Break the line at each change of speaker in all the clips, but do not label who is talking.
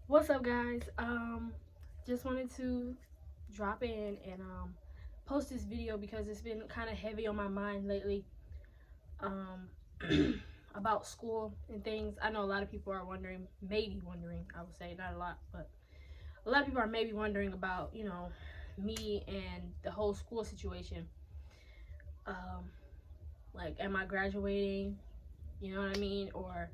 What's up, guys? Just wanted to drop in and post this video because it's been kind of heavy on my mind lately. Um, about school and things. I know a lot of people are wondering, maybe wondering. I would say not a lot, but a lot of people are maybe wondering about me and the whole school situation. Um, like, am I graduating? You know what I mean? Or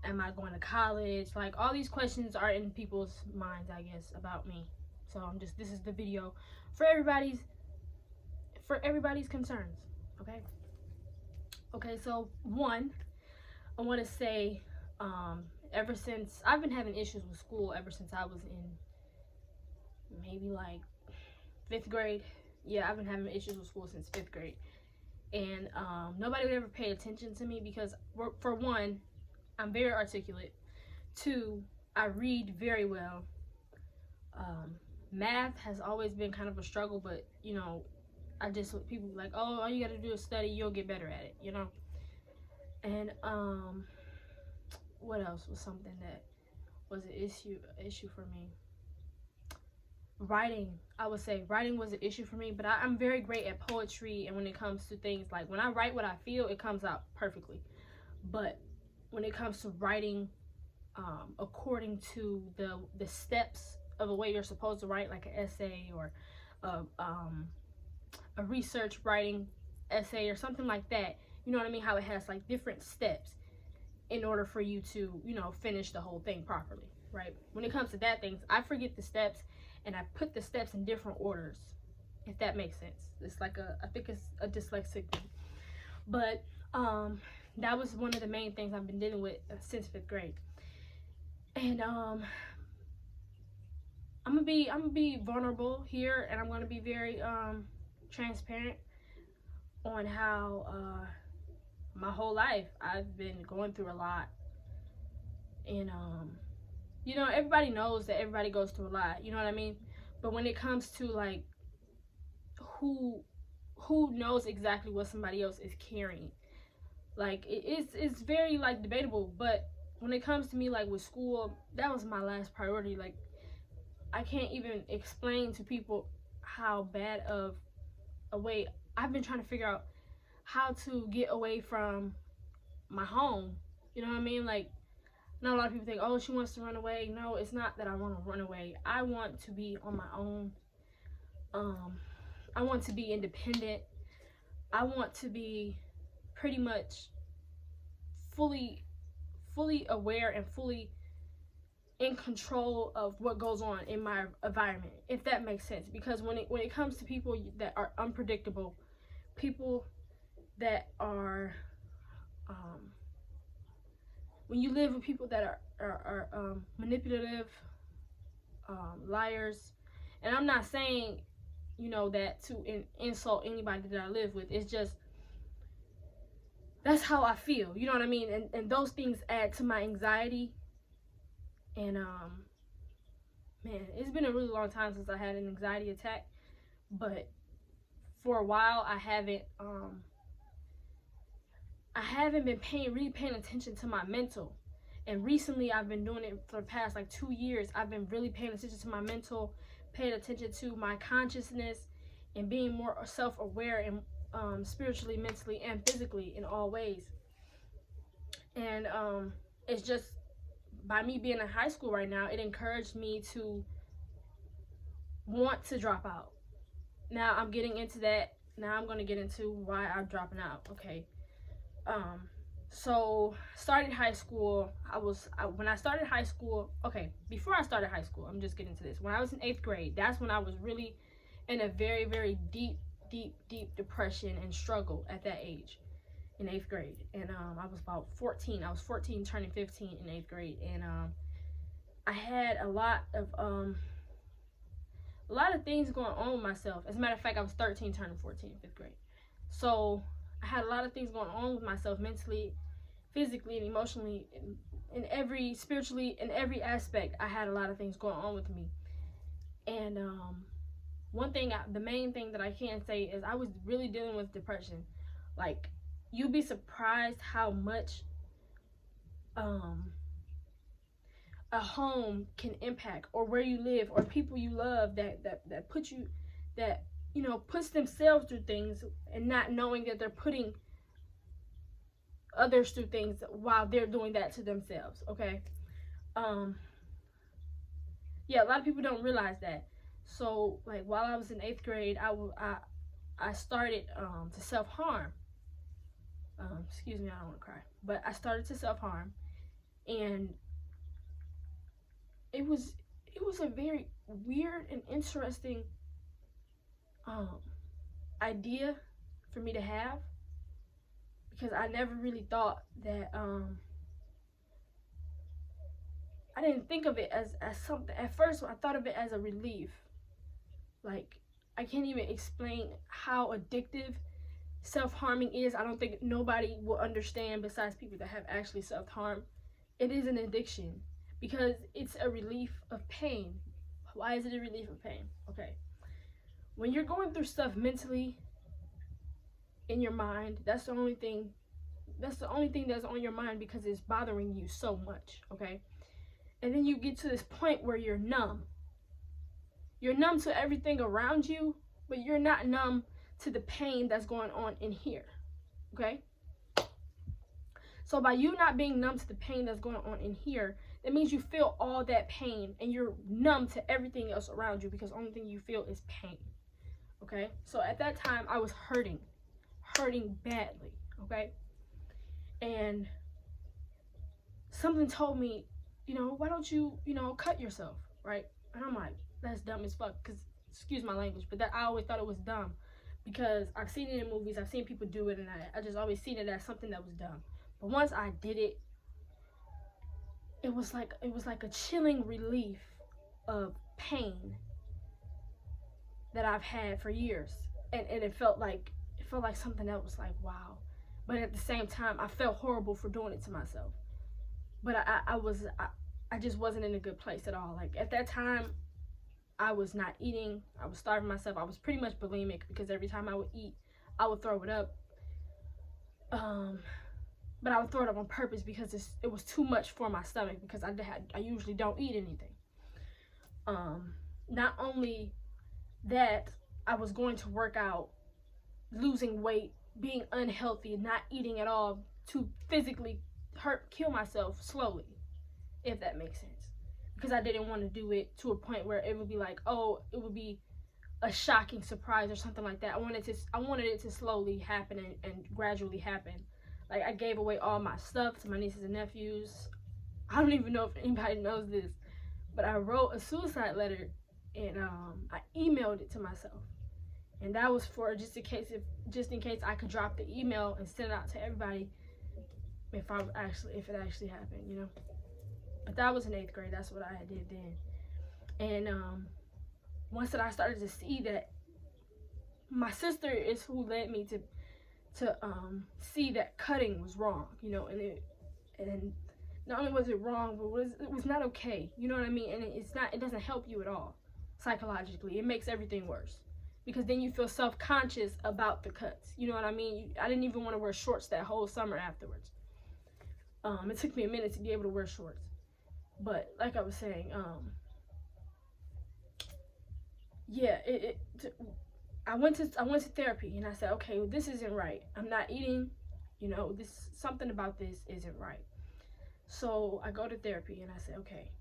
am I going to college? Like, all these questions are in people's minds, I guess, about me. So this is the video for everybody's concerns. Okay. Okay. So one, I want to say, ever since I've been having issues with school ever since I was in maybe like fifth grade. Yeah, I've been having issues with school since fifth grade, and nobody would ever pay attention to me because, for one, I'm very articulate. Two, I read very well. Math has always been kind of a struggle, but I just, people like, oh, all you got to do is study, you'll get better at it. And what else was something that was an issue for me? Writing. I would say writing was an issue for me, but I'm very great at poetry, and when it comes to things like when I write what I feel, it comes out perfectly. But when it comes to writing, according to the steps of the way you're supposed to write, like an essay or a, a research writing essay or something like that, you know what I mean, how it has like different steps in order for you to finish the whole thing properly, right? When it comes to that things, I forget the steps, and I put the steps in different orders, if that makes sense. It's like I think it's a dyslexic thing. But that was one of the main things I've been dealing with since fifth grade. And I'm gonna be vulnerable here, and I'm gonna be very transparent on how my whole life I've been going through a lot. And everybody knows that everybody goes through a lot, you know what I mean? But when it comes to like who knows exactly what somebody else is carrying, like it's very like debatable. But when it comes to me, like with school, that was my last priority. Like, I can't even explain to people how bad of a way I've been trying to figure out how to get away from my home. You know what I mean? Like, not a lot of people think, oh, she wants to run away. No, it's not that I want to run away. I want to be on my own. I want to be independent. I want to be pretty much fully aware and fully in control of what goes on in my environment, if that makes sense. Because when it comes to people that are unpredictable, people that are when you live with people that are manipulative, liars, and I'm not saying that to insult anybody that I live with. It's just, that's how I feel, you know what I mean? And those things add to my anxiety. And man, it's been a really long time since I had an anxiety attack, but for a while I haven't been really paying attention to my mental. And recently I've been doing it for the past like 2 years. I've been really paying attention to my mental, paying attention to my consciousness, and being more self-aware and spiritually, mentally, and physically in all ways. And it's just, by me being in high school right now, it encouraged me to want to drop out. Now I'm getting into that. Now I'm going to get into why I'm dropping out. Okay. So started high school. When I started high school, okay, before I started high school, I'm just getting to this. When I was in 8th grade, that's when I was really in a very, very deep depression and struggle at that age, in 8th grade. And I was about 14. I was 14 turning 15 in 8th grade. And I had a lot of things going on with myself. As a matter of fact, I was 13 turning 14 in 5th grade. So I had a lot of things going on with myself, mentally, physically, and emotionally, spiritually, in every aspect. I had a lot of things going on with me. And the main thing that I can say is I was really dealing with depression. Like, you'd be surprised how much a home can impact, or where you live, or people you love that put you, that, you know, puts themselves through things and not knowing that they're putting others through things while they're doing that to themselves. Okay. um yeah, a lot of people don't realize that. So like while I was in 8th grade, I started to self-harm. Excuse me, I don't want to cry, but I started to self-harm. And it was a very weird and interesting um idea for me to have, because I never really thought that I didn't think of it as something. At first I thought of it as a relief. Like, I can't even explain how addictive self-harming is. I don't think nobody will understand besides people that have actually self-harmed. It is an addiction because it's a relief of pain. Why is it a relief of pain? Okay. When you're going through stuff mentally in your mind, that's the only thing that's on your mind because it's bothering you so much, okay? And then you get to this point where you're numb. You're numb to everything around you, but you're not numb to the pain that's going on in here, okay? So by you not being numb to the pain that's going on in here, that means you feel all that pain and you're numb to everything else around you because the only thing you feel is pain, okay? So at that time, I was hurting badly, okay? And something told me, you know, why don't you, you know, cut yourself, right? And I'm like, that's dumb as fuck, because, excuse my language, but that I always thought it was dumb because I've seen it in movies, I've seen people do it, and I just always seen it as something that was dumb. But once I did it, it was like a chilling relief of pain that I've had for years. And it felt like something that was like, wow. But at the same time, I felt horrible for doing it to myself. But I just wasn't in a good place at all. Like at that time, I was not eating. I was starving myself. I was pretty much bulimic because every time I would eat, I would throw it up. But I would throw it up on purpose because it was too much for my stomach because I usually don't eat anything. Not only that, I was going to work out, losing weight, being unhealthy, not eating at all to physically kill myself slowly, if that makes sense. Because I didn't want to do it to a point where it would be like, oh, it would be a shocking surprise or something like that. I wanted it to slowly happen and gradually happen. Like, I gave away all my stuff to my nieces and nephews. I don't even know if anybody knows this, but I wrote a suicide letter and I emailed it to myself. And that was for just in case I could drop the email and send it out to everybody if it actually happened, you know. But that was in 8th grade. That's what I did then. And once that I started to see that, my sister is who led me to see that cutting was wrong, you know. And not only was it wrong, but it was not okay, you know what I mean. And it doesn't help you at all psychologically. It makes everything worse because then you feel self-conscious about the cuts, you know what I mean. I didn't even want to wear shorts that whole summer afterwards. It took me a minute to be able to wear shorts. But like I was saying, yeah, I went to therapy and I said, okay, well, this isn't right. I'm not eating, you know, something about this isn't right. So I go to therapy and I said, okay.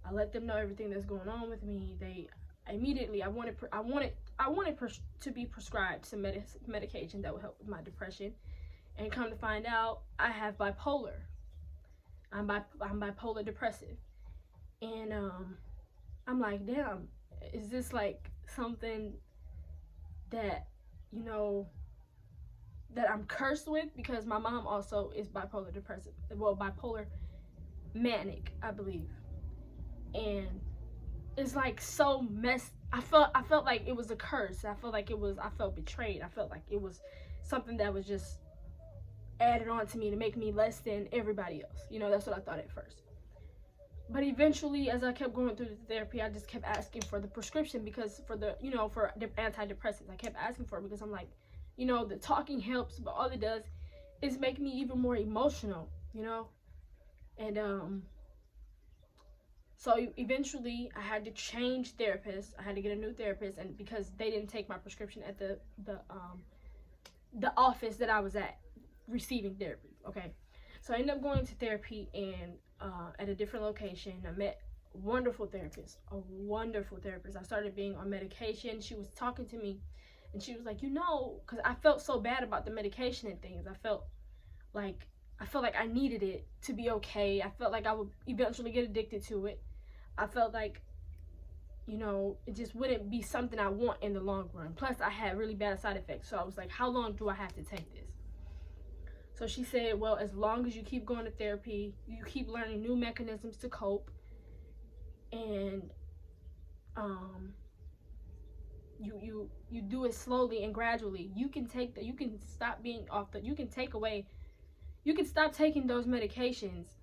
I let them know everything that's going on with me. They immediately, I wanted to be prescribed some medication that would help with my depression. And come to find out, I have bipolar. I'm bipolar depressive. And I'm like, damn, is this like something that, you know, that I'm cursed with? Because my mom also is bipolar depressive. Well, bipolar manic, I believe. And it's like so messed. I felt like it was a curse. I felt betrayed. I felt like it was something that was just added on to me to make me less than everybody else. You know, that's what I thought at first. But eventually, as I kept going through the therapy, I just kept asking for the prescription because for the antidepressants, I kept asking for it because I'm like, you know, the talking helps, but all it does is make me even more emotional, you know. And So eventually I had to change therapists. I had to get a new therapist, and because they didn't take my prescription at the office that I was at receiving therapy. Okay, so I ended up going to therapy, and at a different location. I met a wonderful therapist. I started being on medication. She was talking to me, and she was like, because I felt so bad about the medication and things. I felt like I needed it to be okay. I felt like I would eventually get addicted to it. I felt like, it just wouldn't be something I want in the long run. Plus, I had really bad side effects. So I was like, how long do I have to take this? So she said, well, as long as you keep going to therapy, you keep learning new mechanisms to cope, and you do it slowly and gradually, you can stop taking those medications.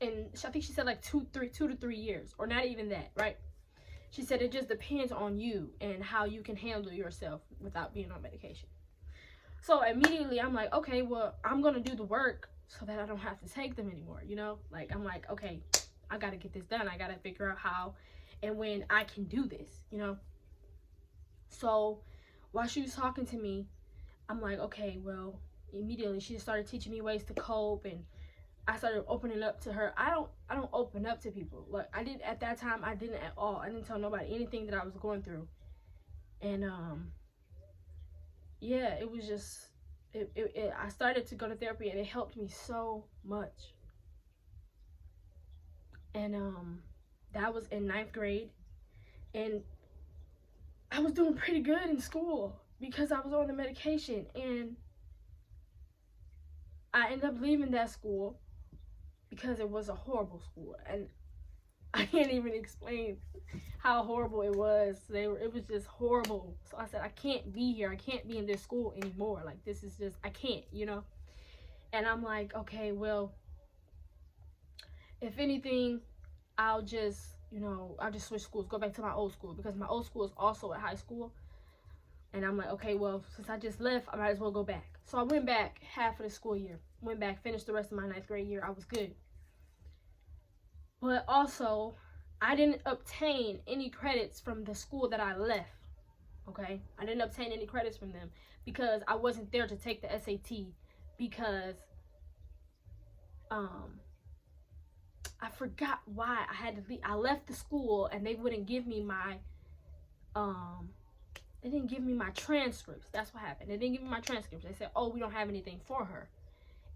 And I think she said like 2 to 3 years, or not even that, right? She said it just depends on you and how you can handle yourself without being on medication. So immediately I'm like, okay, well, I'm gonna do the work so that I don't have to take them anymore, Like, I'm like, okay, I gotta get this done. I gotta figure out how and when I can do this, So while she was talking to me, I'm like, okay, well, immediately she started teaching me ways to cope, and I started opening up to her. I don't open up to people. Like, I didn't at that time. I didn't at all. I didn't tell nobody anything that I was going through. And yeah, it was just I started to go to therapy, and it helped me so much. And that was in 9th grade, and I was doing pretty good in school because I was on the medication, and I ended up leaving that school because it was a horrible school, and I can't even explain how horrible it was. It was just horrible. So I said, I can't be here. I can't be in this school anymore. Like, this is just, I can't, And I'm like, okay, well, if anything, I'll just switch schools, go back to my old school, because my old school is also a high school. And I'm like, okay, well, since I just left, I might as well go back. So I went back half of the school year. Went back, finished the rest of my 9th grade year. I was good. But also, I didn't obtain any credits from the school that I left. Okay? I didn't obtain any credits from them because I wasn't there to take the SAT, because I forgot why I had to leave. I left the school, and they wouldn't give me my they didn't give me my transcripts. That's what happened. They didn't give me my transcripts. They said, oh, we don't have anything for her.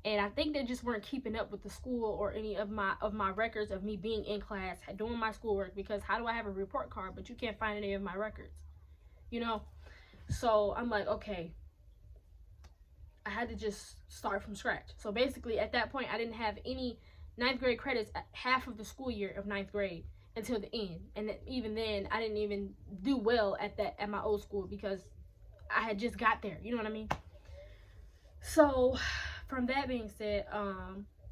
And I think they just weren't keeping up with the school or any of my records of me being in class, doing my schoolwork, because how do I have a report card but you can't find any of my records? So I'm like, okay, I had to just start from scratch. So basically at that point, I didn't have any 9th grade credits at half of the school year of 9th grade until the end. And even then, I didn't even do well at my old school because I had just got there. You know what I mean? So from that being said,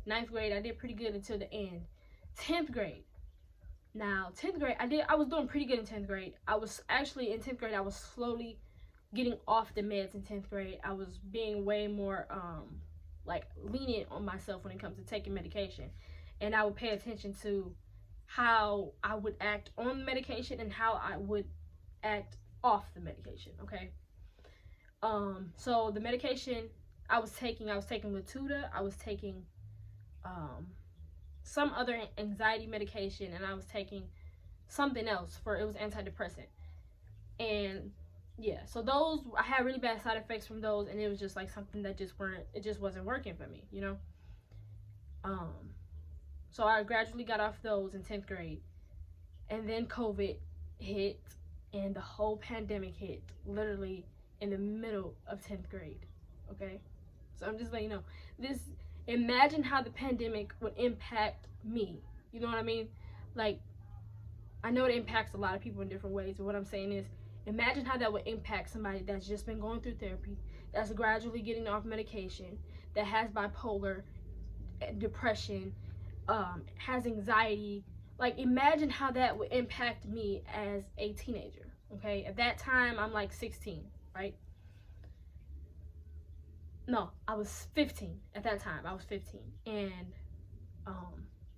9th grade, I did pretty good until the end. 10th grade. Now, 10th grade, I was doing pretty good in 10th grade. I was actually, in 10th grade, I was slowly getting off the meds in 10th grade. I was being way more, lenient on myself when it comes to taking medication. And I would pay attention to how I would act on the medication and how I would act off the medication, okay? So the medication I was taking Latuda, I was taking some other anxiety medication, and I was taking something else it was antidepressant. And yeah, so those, I had really bad side effects from those, and it was just like something that it just wasn't working for me, So I gradually got off those in 10th grade, and then COVID hit, and the whole pandemic hit literally in the middle of 10th grade, okay? So I'm just letting you know, imagine how the pandemic would impact me, you know what I mean? Like, I know it impacts a lot of people in different ways, but what I'm saying is, imagine how that would impact somebody that's just been going through therapy, that's gradually getting off medication, that has bipolar, depression, has anxiety. Like, imagine how that would impact me as a teenager, okay? At that time, I'm like 16, right? No, I was 15 at that time. I was 15. And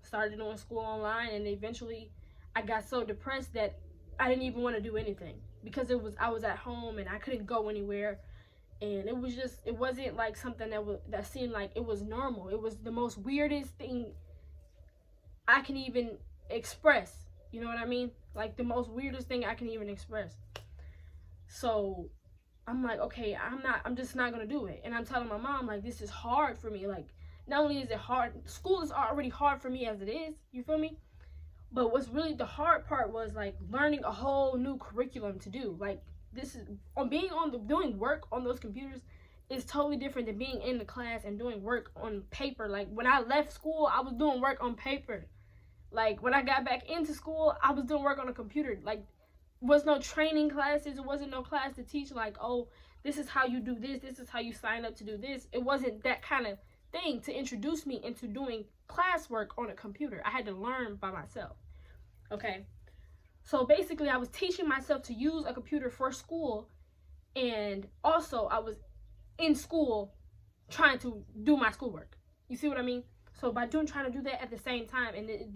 started doing school online, and eventually I got so depressed that I didn't even want to do anything because I was at home and I couldn't go anywhere, and it wasn't like something that seemed like it was normal. It was the most weirdest thing I can even express. You know what I mean? Like the most weirdest thing I can even express. So I'm like, okay, I'm just not gonna do it. And I'm telling my mom, like, this is hard for me. Like, not only is it hard, school is already hard for me as it is, you feel me? But what's really the hard part was like learning a whole new curriculum to do. Like, this is doing work on those computers is totally different than being in the class and doing work on paper. Like, when I left school, I was doing work on paper. Like, when I got back into school, I was doing work on a computer. Like, was no training classes. It wasn't no class to teach like, oh, this is how you do this. This is how you sign up to do this. It wasn't that kind of thing to introduce me into doing classwork on a computer. I had to learn by myself. Okay. So basically, I was teaching myself to use a computer for school, and also I was in school trying to do my schoolwork. You see what I mean? So by trying to do that at the same time, and it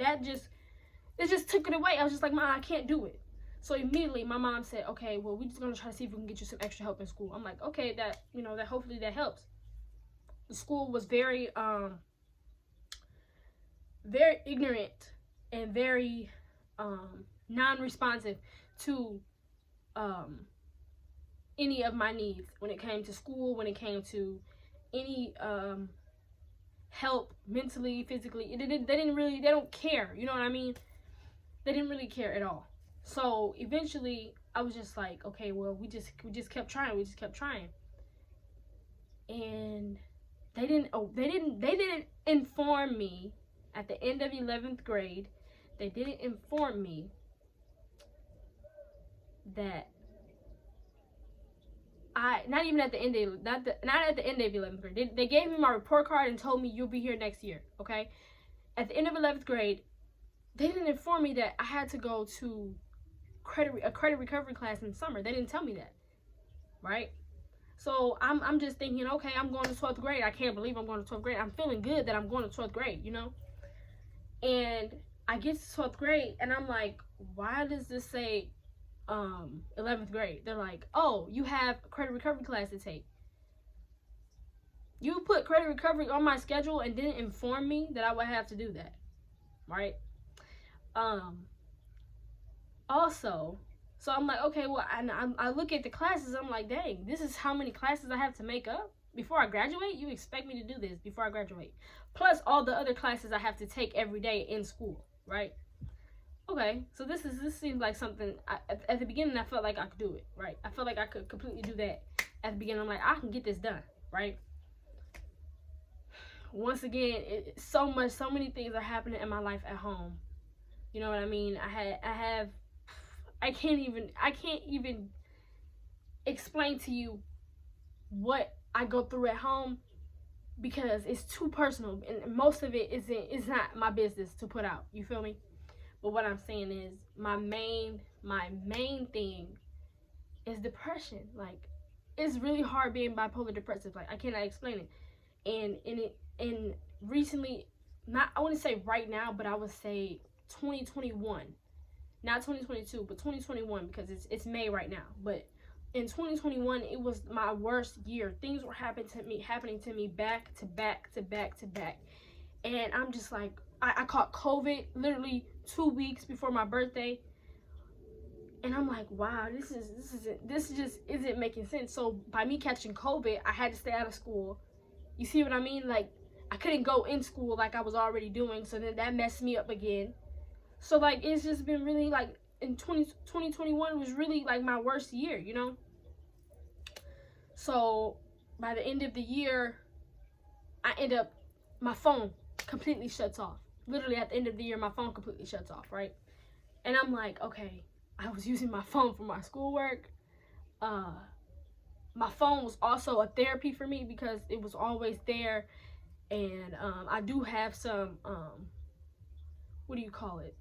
just took it away. I was just like, Mom, I can't do it. So immediately my mom said, okay, well, we're just gonna try to see if we can get you some extra help in school. I'm like, okay, that hopefully that helps. The school was very very ignorant and very non-responsive to any of my needs when it came to school, when it came to any help mentally, physically. They don't care, you know what I mean? They didn't really care at all. So eventually I was just like, okay, well, we just kept trying. We just kept trying. And they didn't inform me at the end of 11th grade. They didn't inform me that not at the end of 11th grade. They gave me my report card and told me you'll be here next year, okay? At the end of 11th grade, they didn't inform me that I had to go to a credit recovery class in the summer. They didn't tell me that, right? So I'm just thinking, okay, I'm going to 12th grade. I can't believe I'm going to 12th grade. I'm feeling good that I'm going to 12th grade, you know? And I get to 12th grade, and I'm like, why does this say 11th grade? They're like, oh, you have a credit recovery class to take. You put credit recovery on my schedule and didn't inform me that I would have to do that, right? Also, so I'm like, okay, well, I look at the classes. I'm like, dang, this is how many classes I have to make up before I graduate. You expect me to do this before I graduate, plus all the other classes I have to take every day in school, right? Okay, so this seems like something. At the beginning, I felt like I could do it, right? I felt like I could completely do that at the beginning. I'm like, I can get this done, right? Once again, so many things are happening in my life at home. You know what I mean? I can't even explain to you what I go through at home because it's too personal, and most of it is not my business to put out. You feel me? But what I'm saying is my main thing is depression. Like, it's really hard being bipolar depressive. Like, I cannot explain it. And recently, I wouldn't say right now, but I would say 2021. Not 2022, but 2021, because it's May right now. But in 2021, it was my worst year. Things were happening to me back to back to back to back. And I'm just like, I caught COVID literally 2 weeks before my birthday. And I'm like, wow, this just isn't making sense. So by me catching COVID, I had to stay out of school. You see what I mean? Like, I couldn't go in school like I was already doing. So then that messed me up again. So, like, it's just been really, like, in 2021 was really, like, my worst year, you know? So, by the end of the year, my phone completely shuts off. Literally, at the end of the year, my phone completely shuts off, right? And I'm like, okay, I was using my phone for my schoolwork. My phone was also a therapy for me because it was always there. And I do have some... what do you call it?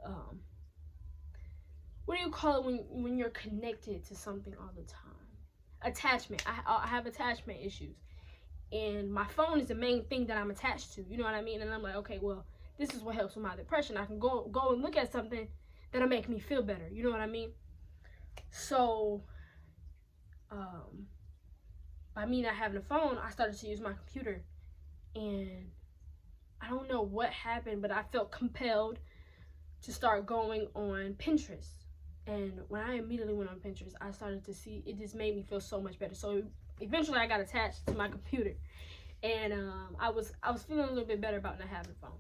What do you call it when you're connected to something all the time? Attachment. I have attachment issues, and my phone is the main thing that I'm attached to. You know what I mean? And I'm like, okay, well, this is what helps with my depression. I can go and look at something that'll make me feel better. You know what I mean? So, by me not having a phone, I started to use my computer. And I don't know what happened, but I felt compelled to start going on Pinterest. And when I immediately went on Pinterest, I started to see, it just made me feel so much better. So eventually I got attached to my computer. And I was feeling a little bit better about not having a phone.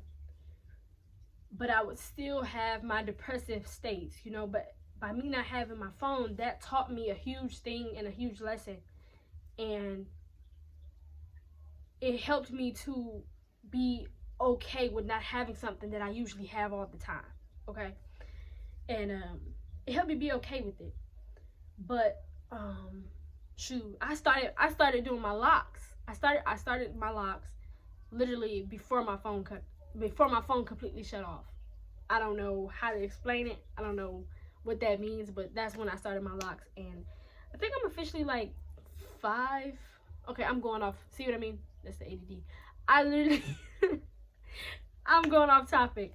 But I would still have my depressive states, you know. But by me not having my phone, that taught me a huge thing and a huge lesson. And it helped me to be okay with not having something that I usually have all the time, okay? And it helped me be okay with it. But shoot, I started doing my locks. I started my locks literally before my phone completely shut off. I don't know how to explain it. I don't know what that means, but that's when I started my locks. And I think I'm officially like 5. Okay, I'm going off. See what I mean? That's the ADD. I literally I'm going off topic.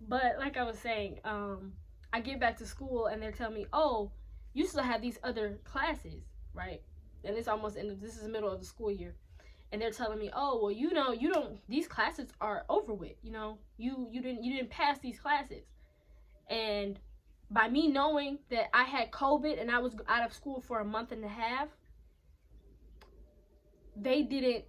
But like I was saying, I get back to school and they're telling me, oh, you still have these other classes, right? And it's almost this is the middle of the school year. And they're telling me, oh, well, you know, these classes are over with, you know, you didn't pass these classes. And by me knowing that I had COVID and I was out of school for a month and a half, they didn't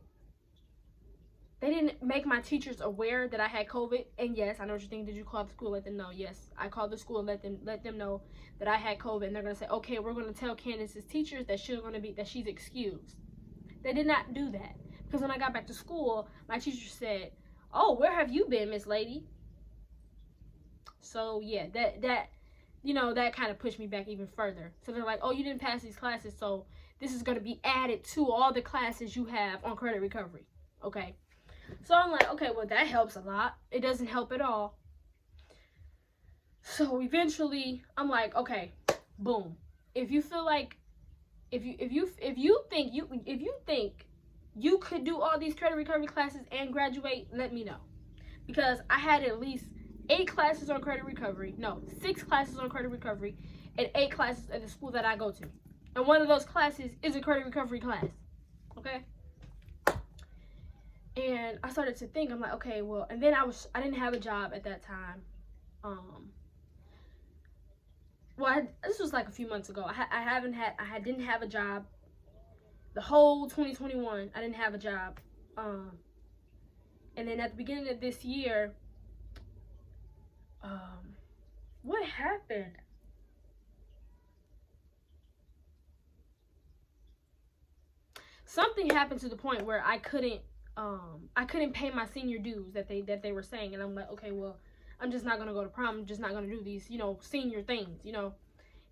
make my teachers aware that I had COVID. And yes, I know what you're thinking. Did you call the school and let them know? Yes, I called the school and let them know that I had COVID. And they're gonna say, okay, we're gonna tell Candace's teachers that she's excused. They did not do that, because when I got back to school, my teacher said, oh, where have you been, Miss Lady? So yeah, that you know, that kind of pushed me back even further. So they're like, oh, you didn't pass these classes, so this is gonna be added to all the classes you have on credit recovery. Okay. So I'm like, okay, well, that helps a lot. It doesn't help at all. So eventually I'm like, okay, boom. If you feel like, if you think you could do all these credit recovery classes and graduate, let me know. Because I had at least 8 classes on credit recovery. No, 6 classes on credit recovery and 8 classes at the school that I go to. And one of those classes is a credit recovery class. Okay? And I started to think, I'm like, okay, well, and then I didn't have a job at that time. This was like a few months ago. I didn't have a job. The whole 2021, I didn't have a job. And then at the beginning of this year, what happened? Something happened to the point where I couldn't pay my senior dues that they were saying, and I'm like, okay, well, I'm just not gonna go to prom. I'm just not gonna do these, you know, senior things, you know.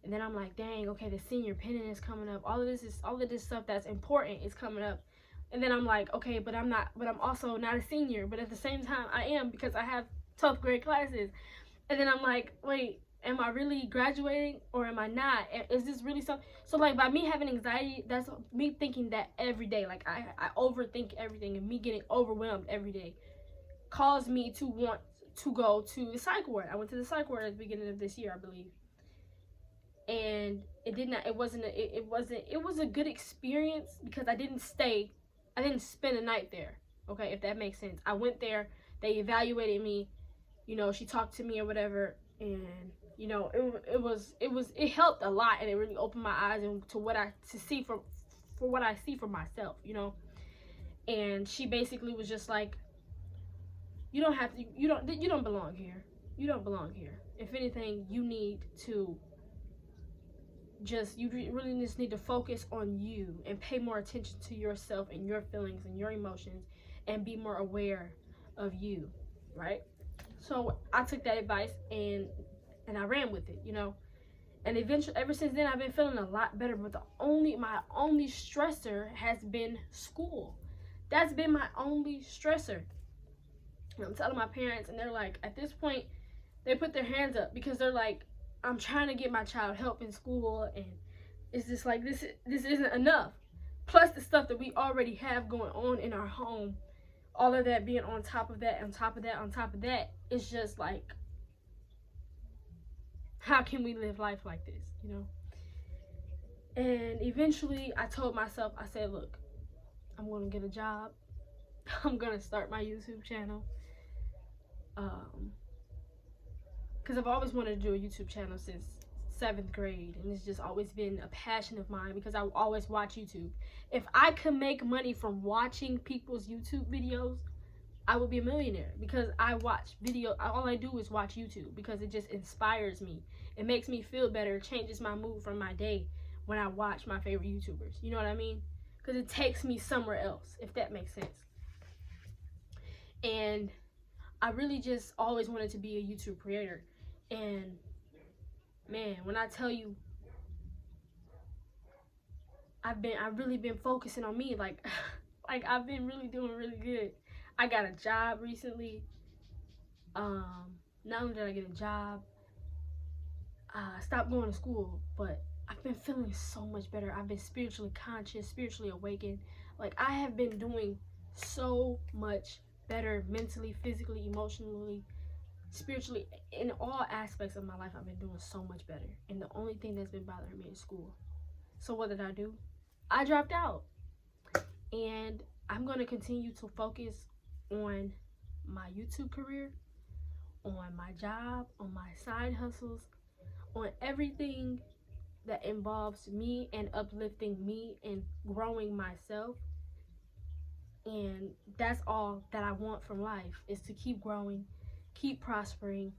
And then I'm like, dang, okay, the senior pennant is coming up. All of this stuff that's important is coming up. And then I'm like, okay, but I'm also not a senior. But at the same time, I am, because I have 12th grade classes. And then I'm like, wait, am I really graduating or am I not? Is this really something? So like, by me having anxiety, that's me thinking that every day. Like I overthink everything, and me getting overwhelmed every day caused me to want to go to the psych ward. I went to the psych ward at the beginning of this year, I believe. And it was a good experience, because I didn't spend a night there. Okay, if that makes sense. I went there, they evaluated me, you know, she talked to me or whatever, and you know, it helped a lot, and it really opened my eyes to what I see for myself, you know. And she basically was just like, you don't belong here. You don't belong here. If anything, you really just need to focus on you and pay more attention to yourself and your feelings and your emotions, and be more aware of you, right? So I took that advice and I ran with it, you know. And eventually, ever since then, I've been feeling a lot better. But my only stressor has been school. That's been my only stressor. And I'm telling my parents, and they're like, at this point, they put their hands up, because they're like, I'm trying to get my child help in school, and it's just like, this isn't enough. Plus the stuff that we already have going on in our home all of that being on top of that, on top of that, on top of that, it's just like, how can we live life like this, you know? And eventually I told myself, I said, look, I'm going to get a job. I'm going to start my YouTube channel. Because I've always wanted to do a YouTube channel since 7th grade, and it's just always been a passion of mine because I always watch YouTube. If I could make money from watching people's YouTube videos, I would be a millionaire, because I watch video. All I do is watch YouTube because it just inspires me. It makes me feel better. It changes my mood from my day when I watch my favorite YouTubers. You know what I mean? Because it takes me somewhere else, if that makes sense. And I really just always wanted to be a YouTube creator. And man, when I tell you, I've really been focusing on me. Like I've been really doing really good. I got a job recently. Not only did I get a job, I stopped going to school, but I've been feeling so much better. I've been spiritually conscious, spiritually awakened. Like, I have been doing so much better mentally, physically, emotionally, spiritually. In all aspects of my life, I've been doing so much better. And the only thing that's been bothering me is school. So what did I do? I dropped out. And I'm going to continue to focus on my YouTube career, on my job, on my side hustles, on everything that involves me and uplifting me and growing myself. And that's all that I want from life, is to keep growing, keep prospering,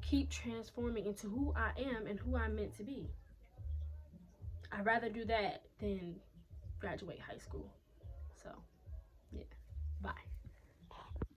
keep transforming into who I am and who I'm meant to be. I'd rather do that than graduate high school. So, yeah. Bye.